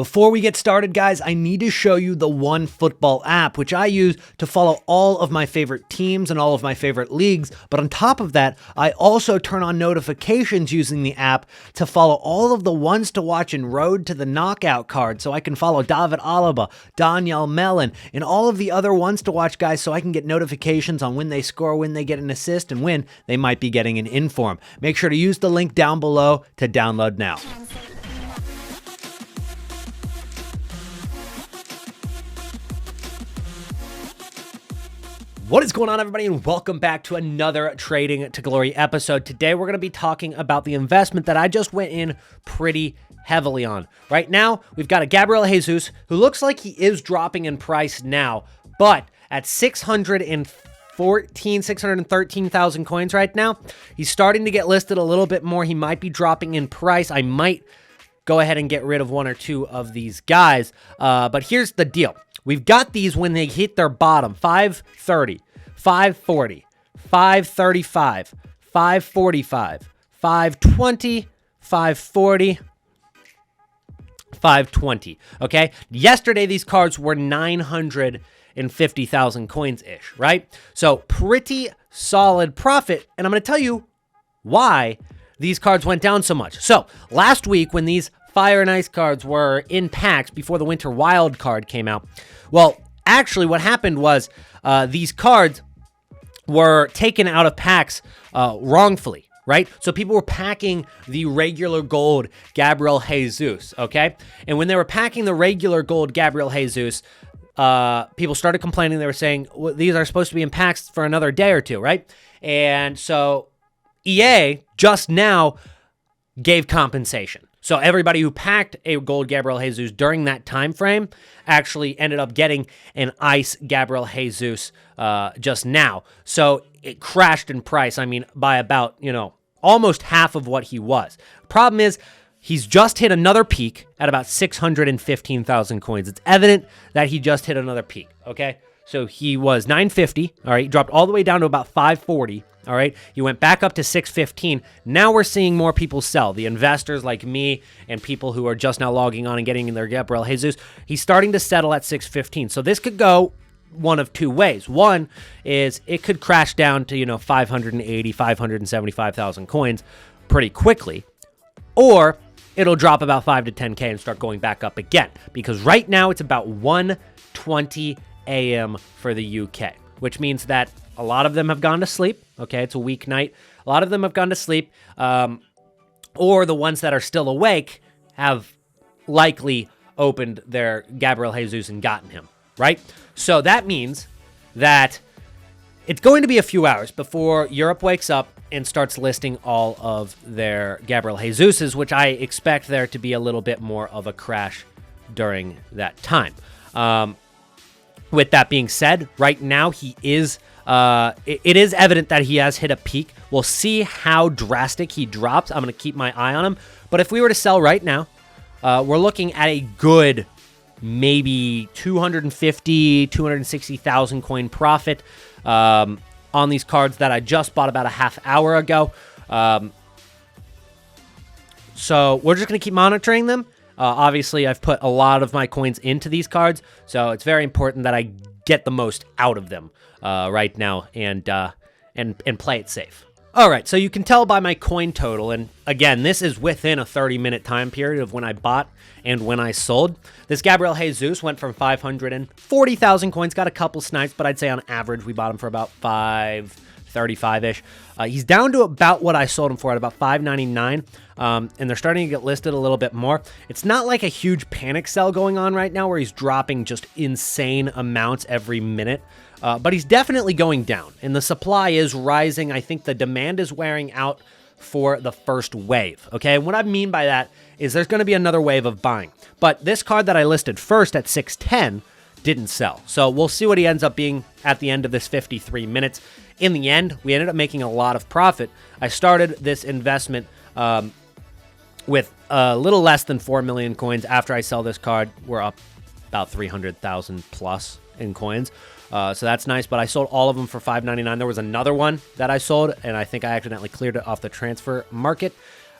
Before we get started, guys, I need to show you the OneFootball app, which I use to follow all of my favorite teams and all of my favorite leagues. But on top of that, I also turn on notifications using the app to follow all of the ones to watch in Road to the Knockout card. So I can follow David Alaba, Daniel Mellon, and all of the other ones to watch, guys, so I can get notifications on when they score, when they get an assist, and when they might be getting an inform. Make sure to use the link down below to download now. What is going on, everybody, and welcome back to another Trading to Glory episode. Today, we're going to be talking about the investment that I just went in pretty heavily on. Right now, we've got a Gabriel Jesus who looks like he is dropping in price now, but at 613,000 coins right now, he's starting to get listed a little bit more. He might be dropping in price. I might go ahead and get rid of one or two of these guys, but here's the deal. We've got these when they hit their bottom, 530, 540, 535, 545, 520, 540, 520, okay? Yesterday, these cards were 950,000 coins-ish, right? So pretty solid profit, and I'm going to tell you why these cards went down so much. So last week, when these Fire and Ice cards were in packs before the Winter Wild card came out. Well, actually what happened was these cards were taken out of packs wrongfully, right? So people were packing the regular gold Gabriel Jesus, okay? And when they were packing the regular gold Gabriel Jesus, people started complaining. They were saying, well, these are supposed to be in packs for another day or two, right? And so EA just now gave compensation. So everybody who packed a gold Gabriel Jesus during that time frame actually ended up getting an ice Gabriel Jesus just now. So it crashed in price, I mean, by about, almost half of what he was. Problem is, he's just hit another peak at about 615,000 coins. It's evident that he just hit another peak, okay? So he was 950, all right? He dropped all the way down to about 540. All right, he went back up to 615. Now we're seeing more people sell. The investors like me and people who are just now logging on and getting in their Gabriel Jesus, he's starting to settle at 615. So this could go one of two ways. One is it could crash down to, 580, 575,000 coins pretty quickly. Or it'll drop about 5 to 10K and start going back up again. Because right now it's about 1:20 a.m. for the UK, which means that a lot of them have gone to sleep. Okay, it's a weeknight. A lot of them have gone to sleep, or the ones that are still awake have likely opened their Gabriel Jesus and gotten him, right? So that means that it's going to be a few hours before Europe wakes up and starts listing all of their Gabriel Jesuses, which I expect there to be a little bit more of a crash during that time. With that being said, right now he is... it is evident that he has hit a peak. We'll see how drastic he drops. I'm going to keep my eye on him. But if we were to sell right now, we're looking at a good maybe 250, 260,000 coin profit on these cards that I just bought about a half hour ago. So we're just going to keep monitoring them. Obviously, I've put a lot of my coins into these cards, so it's very important that I get the most out of them right now and play it safe. All right, so you can tell by my coin total, and again, this is within a 30-minute time period of when I bought and when I sold. This Gabriel Jesus went from 540,000 coins, got a couple snipes, but I'd say on average we bought him for about 535-ish. He's down to about what I sold him for at about 599, and they're starting to get listed a little bit more. It's not like a huge panic sell going on right now where he's dropping just insane amounts every minute, but he's definitely going down, and the supply is rising. I think the demand is wearing out for the first wave, okay? And what I mean by that is there's going to be another wave of buying, but this card that I listed first at 610 didn't sell. So we'll see what he ends up being at the end of this 53 minutes. In the end, we ended up making a lot of profit. I started this investment with a little less than 4 million coins. After I sell this card, we're up about 300,000 plus in coins. So that's nice, but I sold all of them for $5.99. There was another one that I sold, and I think I accidentally cleared it off the transfer market.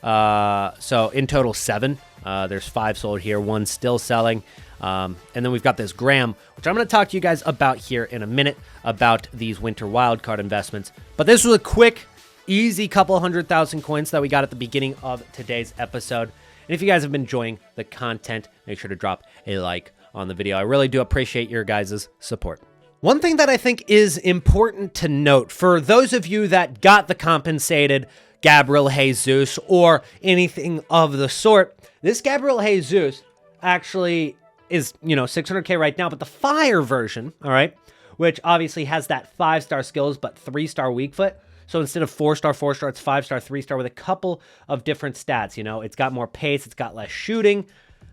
So in total, 7. There's 5 sold here, 1 still selling. And then we've got this Graham, which I'm going to talk to you guys about here in a minute, about these winter wildcard investments. But this was a quick, easy couple 100,000 coins that we got at the beginning of today's episode. And if you guys have been enjoying the content, make sure to drop a like on the video. I really do appreciate your guys' support. One thing that I think is important to note for those of you that got the compensated Gabriel Jesus or anything of the sort, this Gabriel Jesus actually is, 600K right now, but the fire version, all right, which obviously has that 5-star skills, but 3-star weak foot. So instead of 4-star, 4-star, it's 5-star, 3-star with a couple of different stats. It's got more pace, it's got less shooting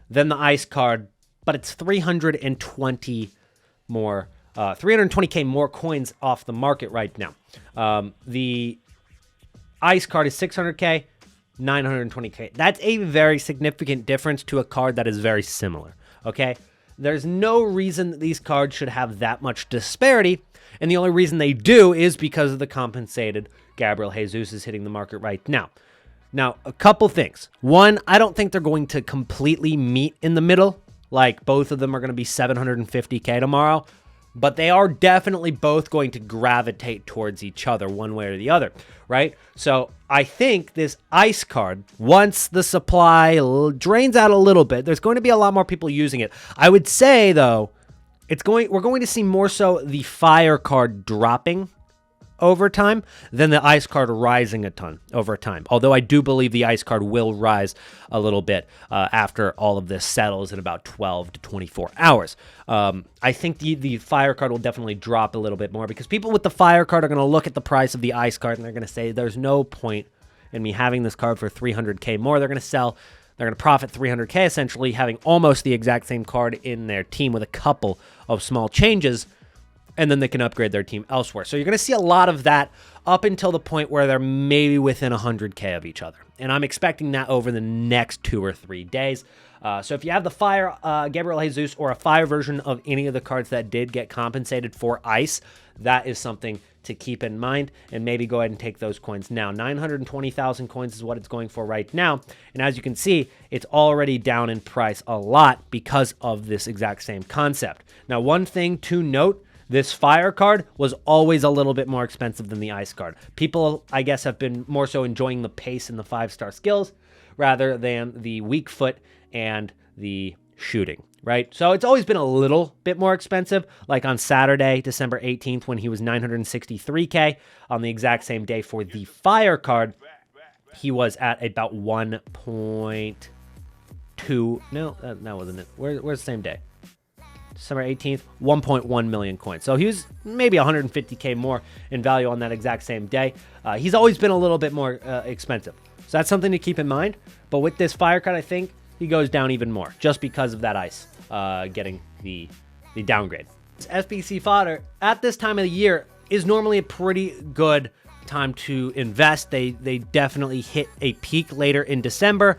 than the ice card, but it's 320 more, 320K more coins off the market right now. The ice card is 600K, 920K. That's a very significant difference to a card that is very similar, okay? There's no reason that these cards should have that much disparity, and the only reason they do is because of the compensated Gabriel Jesus is hitting the market right now. Now, a couple things. One, I don't think they're going to completely meet in the middle, like both of them are going to be 750K tomorrow, but they are definitely both going to gravitate towards each other one way or the other, right? So I think this ice card, once the supply drains out a little bit, there's going to be a lot more people using it. I would say, though, we're going to see more so the fire card dropping over time than the ice card rising a ton over time. Although I do believe the ice card will rise a little bit after all of this settles in about 12 to 24 hours. I think the fire card will definitely drop a little bit more because people with the fire card are going to look at the price of the ice card and they're going to say, there's no point in me having this card for 300K more. They're going to sell. They're going to profit 300K, essentially having almost the exact same card in their team with a couple of small changes, and then they can upgrade their team elsewhere. So you're going to see a lot of that up until the point where they're maybe within 100K of each other. And I'm expecting that over the next 2 or 3 days. So if you have the Fire Gabriel Jesus or a Fire version of any of the cards that did get compensated for Ice, that is something to keep in mind, and maybe go ahead and take those coins now. 920,000 coins is what it's going for right now, and as you can see, it's already down in price a lot because of this exact same concept. Now, one thing to note, this fire card was always a little bit more expensive than the ice card. People, I guess, have been more so enjoying the pace and the 5-star skills rather than the weak foot and the shooting, right? So it's always been a little bit more expensive, like on Saturday, December 18th, when he was 963K. On the exact same day for the fire card, he was at about 1.2. No, that wasn't it. Where's the same day? December 18th, 1.1 million coins. So he was maybe 150K more in value on that exact same day. He's always been a little bit more expensive. So that's something to keep in mind. But with this fire card, I think he goes down even more just because of that ice getting the downgrade. SBC fodder at this time of the year is normally a pretty good time to invest. They definitely hit a peak later in December.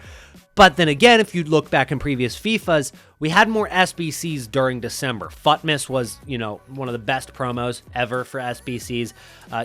But then again, if you look back in previous FIFAs, we had more SBCs during December. FUTMAS was, one of the best promos ever for SBCs.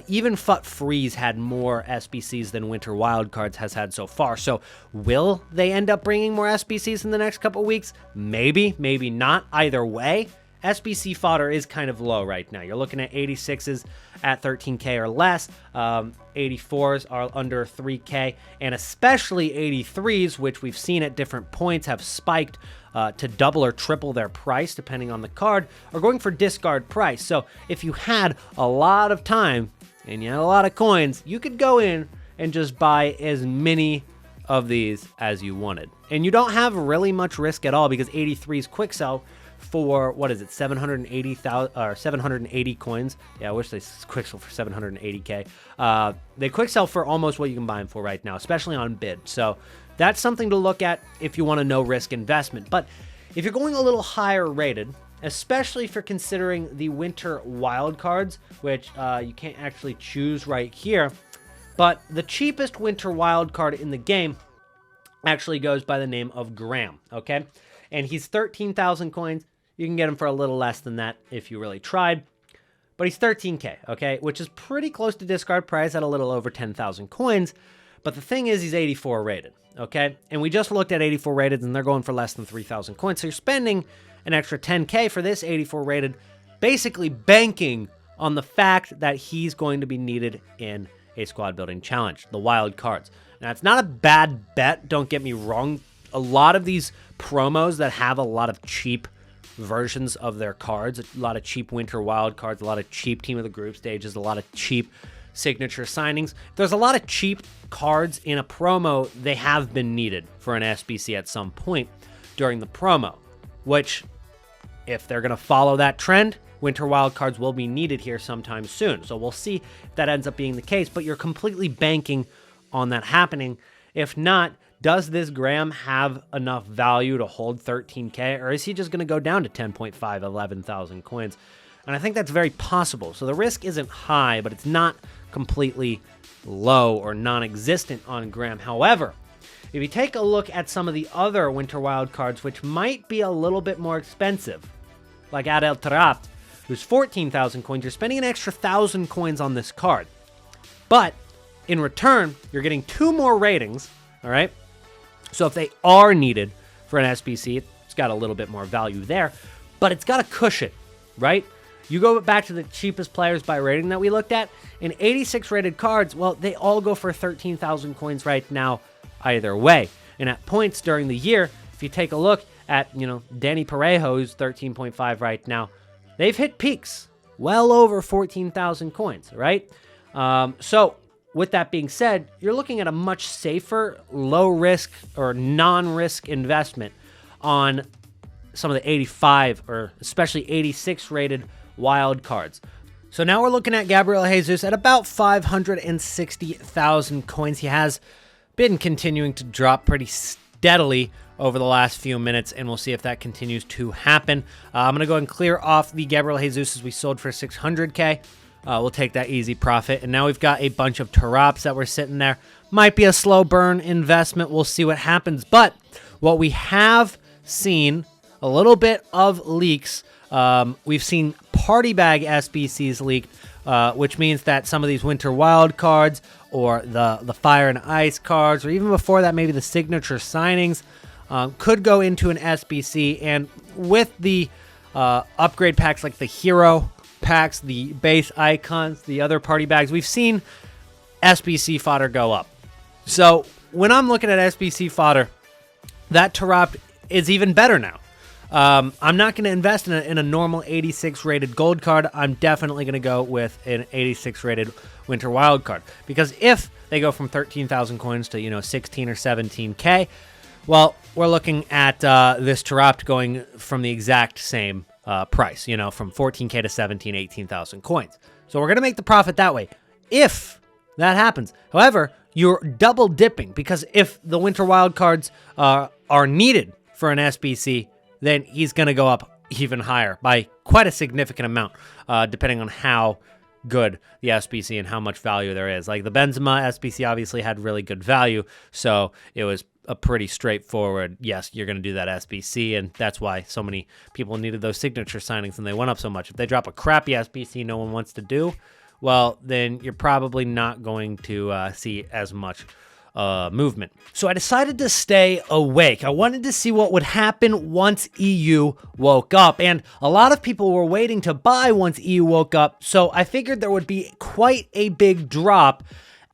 Even FUT Freeze had more SBCs than Winter Wildcards has had so far. So will they end up bringing more SBCs in the next couple weeks? Maybe, maybe not. Either way, SBC fodder is kind of low right now. You're looking at 86s at 13K or less. 84s are under 3K, and especially 83s, which we've seen at different points have spiked to double or triple their price depending on the card, are going for discard price. So if you had a lot of time and you had a lot of coins, you could go in and just buy as many of these as you wanted. And you don't have really much risk at all because 83s quick sell for, what is it, 780,000 or 780 coins. Yeah, I wish they quick sell for 780K. They quick sell for almost what you can buy them for right now, especially on bid. So that's something to look at if you want a no risk investment. But if you're going a little higher rated, especially if you're considering the winter wild cards, which you can't actually choose right here, but the cheapest winter wild card in the game actually goes by the name of Graham, okay? And he's 13,000 coins. You can get him for a little less than that if you really tried. But he's 13K, okay? Which is pretty close to discard price at a little over 10,000 coins. But the thing is, he's 84 rated, okay? And we just looked at 84 rated, and they're going for less than 3,000 coins. So you're spending an extra 10K for this 84 rated, basically banking on the fact that he's going to be needed in a squad building challenge, the wild cards. Now, it's not a bad bet, don't get me wrong. A lot of these promos that have a lot of cheap versions of their cards, a lot of cheap winter wild cards, a lot of cheap team of the group stages, a lot of cheap signature signings. There's a lot of cheap cards in a promo. They have been needed for an SBC at some point during the promo, which, if they're going to follow that trend, winter wild cards will be needed here sometime soon. So we'll see if that ends up being the case, but you're completely banking on that happening. If not, does this Graham have enough value to hold 13K, or is he just going to go down to 10.5, 11,000 coins? And I think that's very possible. So the risk isn't high, but it's not completely low or non-existent on Graham. However, if you take a look at some of the other winter wild cards, which might be a little bit more expensive, like Adel Taarabt, who's 14,000 coins, you're spending an extra 1,000 coins on this card. But in return, you're getting 2 more ratings, all right? So if they are needed for an SBC, it's got a little bit more value there, but it's got a cushion, right? You go back to the cheapest players by rating that we looked at, in 86 rated cards, well, they all go for 13,000 coins right now either way. And at points during the year, if you take a look at, Danny Parejo, who's 13.5 right now, they've hit peaks well over 14,000 coins, right? So with that being said, you're looking at a much safer, low-risk or non-risk investment on some of the 85 or especially 86 rated wild cards. So now we're looking at Gabriel Jesus at about 560,000 coins. He has been continuing to drop pretty steadily over the last few minutes, and we'll see if that continues to happen. I'm going to go and clear off the Gabriel Jesus we sold for 600K. We'll take that easy profit. And now we've got a bunch of Taarabts that were sitting there. Might be a slow burn investment. We'll see what happens. But what we have seen, a little bit of leaks. We've seen party bag SBCs leaked, which means that some of these winter wild cards or the fire and ice cards, or even before that, maybe the signature signings, could go into an SBC. And with the upgrade packs like the hero packs, the base icons, the other party bags, we've seen SBC fodder go up. So when I'm looking at SBC fodder, that Taarabt is even better now. I'm not going to invest in a normal 86 rated gold card. I'm definitely going to go with an 86 rated winter wild card, because if they go from 13,000 coins to 16 or 17K, well, we're looking at this Taarabt going from the exact same price, from 14K to 17, 18,000 coins. So we're going to make the profit that way if that happens. However, you're double dipping, because if the winter wild cards are needed for an SBC, then he's going to go up even higher by quite a significant amount, depending on how good the SBC and how much value there is. Like the Benzema SBC obviously had really good value, so it was a pretty straightforward, yes, you're going to do that SBC, and that's why so many people needed those signature signings and they went up so much. If they drop a crappy SBC no one wants to do, well, then you're probably not going to see as much movement. So I decided to stay awake. I wanted to see what would happen once EU woke up, and a lot of people were waiting to buy once EU woke up, so I figured there would be quite a big drop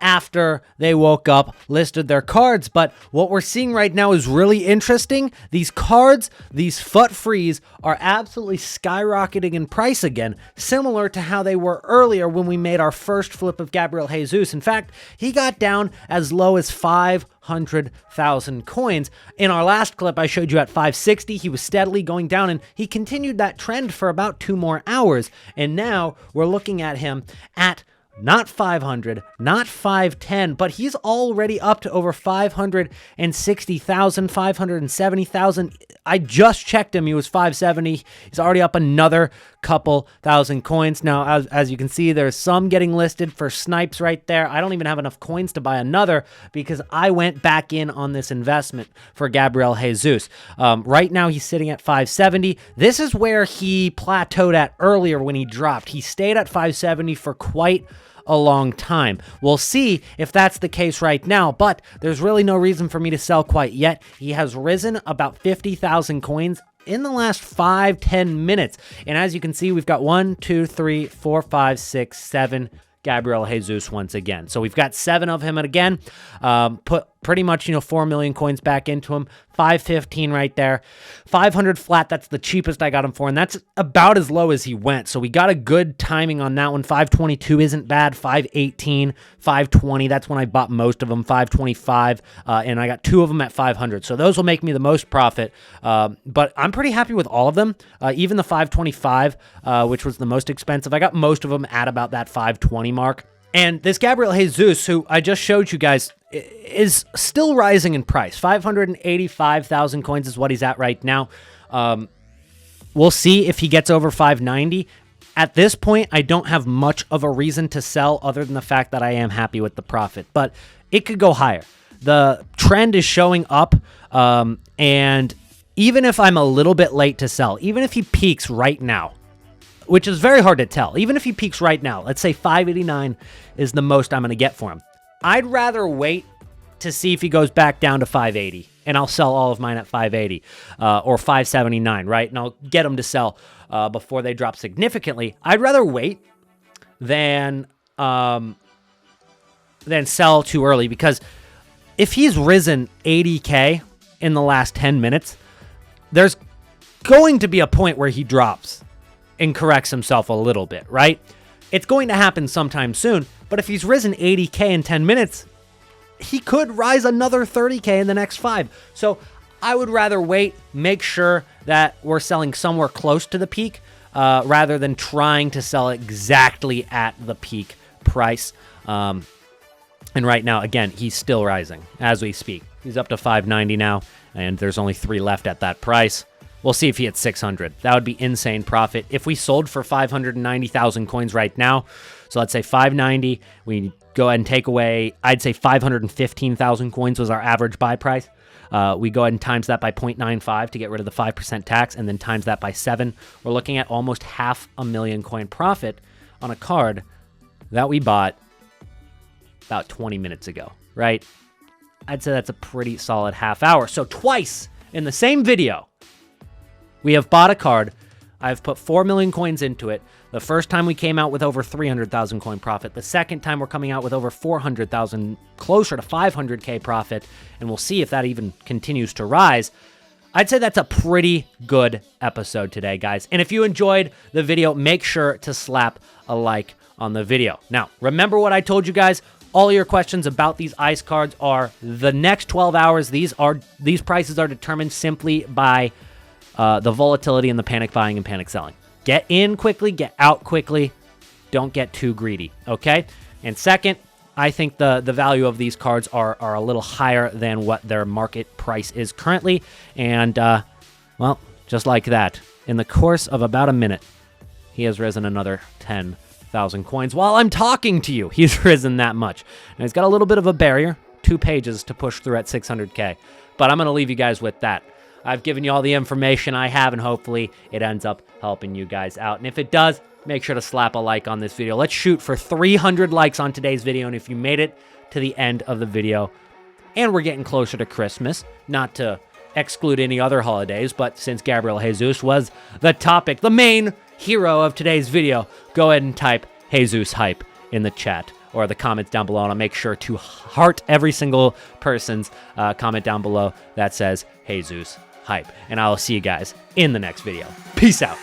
after they woke up, listed their cards. But what we're seeing right now is really interesting. These cards, these FUT frees, are absolutely skyrocketing in price again, similar to how they were earlier when we made our first flip of Gabriel Jesus. In fact, he got down as low as 500,000 coins. In our last clip, I showed you at 560, he was steadily going down, and he continued that trend for about 2 more hours. And now we're looking at him at not 500, not 510, but he's already up to over 560,000, 570,000. I just checked him. He was 570. He's already up another couple thousand coins. Now, as you can see, there's some getting listed for snipes right there. I don't even have enough coins to buy another because I went back in on this investment for Gabriel Jesus. Right now, he's sitting at 570. This is where he plateaued at earlier when he dropped. He stayed at 570 for quite a long time. We'll see if that's the case right now, but there's really no reason for me to sell quite yet. He has risen about 50,000 coins in the last 5-10 minutes. And as you can see, we've got 1, 2, 3, 4, 5, 6, 7 Gabriel Jesus once again. So we've got 7 of him again. Put pretty much, 4 million coins back into him. 515 right there. 500 flat, that's the cheapest I got him for, and that's about as low as he went. So we got a good timing on that one. 522 isn't bad. 518, 520, that's when I bought most of them. 525, and I got 2 of them at 500. So those will make me the most profit, but I'm pretty happy with all of them. Even the 525, which was the most expensive, I got most of them at about that 520 mark. And this Gabriel Jesus, who I just showed you guys, is still rising in price. 585,000 coins is what he's at right now. We'll see if he gets over 590. At this point, I don't have much of a reason to sell other than the fact that I am happy with the profit. But it could go higher. The trend is showing up, and even if I'm a little bit late to sell, even if he peaks right now, which is very hard to tell. Even if he peaks right now, let's say 589 is the most I'm going to get for him. I'd rather wait to see if he goes back down to 580, and I'll sell all of mine at 580 or 579, right? And I'll get them to sell before they drop significantly. I'd rather wait than sell too early, because if he's risen 80K in the last 10 minutes, there's going to be a point where he drops and corrects himself a little bit, right? It's going to happen sometime soon, but if he's risen 80K in 10 minutes, he could rise another 30K in the next 5. So I would rather wait, make sure that we're selling somewhere close to the peak, rather than trying to sell exactly at the peak price. And right now, again, he's still rising as we speak. He's up to 590 now, and there's only 3 left at that price. We'll see if he hits 600. That would be insane profit. If we sold for 590,000 coins right now, so let's say 590, we go ahead and take away, I'd say 515,000 coins was our average buy price. We go ahead and times that by 0.95 to get rid of the 5% tax, and then times that by 7. We're looking at almost 500,000 coin profit on a card that we bought about 20 minutes ago, right? I'd say that's a pretty solid half hour. So twice in the same video, we have bought a card. I've put 4 million coins into it. The first time we came out with over 300,000 coin profit. The second time we're coming out with over 400,000, closer to 500K profit, and we'll see if that even continues to rise. I'd say that's a pretty good episode today, guys. And if you enjoyed the video, make sure to slap a like on the video. Now, remember what I told you guys? All your questions about these ice cards are the next 12 hours. These prices are determined simply by the volatility and the panic buying and panic selling. Get in quickly, get out quickly. Don't get too greedy, okay? And second, I think the value of these cards are a little higher than what their market price is currently. And, well, just like that, in the course of about a minute, he has risen another 10,000 coins. While I'm talking to you, he's risen that much. And he's got a little bit of a barrier, 2 pages to push through at 600K. But I'm going to leave you guys with that. I've given you all the information I have, and hopefully it ends up helping you guys out. And if it does, make sure to slap a like on this video. Let's shoot for 300 likes on today's video. And if you made it to the end of the video, and we're getting closer to Christmas, not to exclude any other holidays, but since Gabriel Jesus was the topic, the main hero of today's video, go ahead and type Jesus hype in the chat or the comments down below, and I'll make sure to heart every single person's comment down below that says Jesus hype. And I'll see you guys in the next video. Peace out.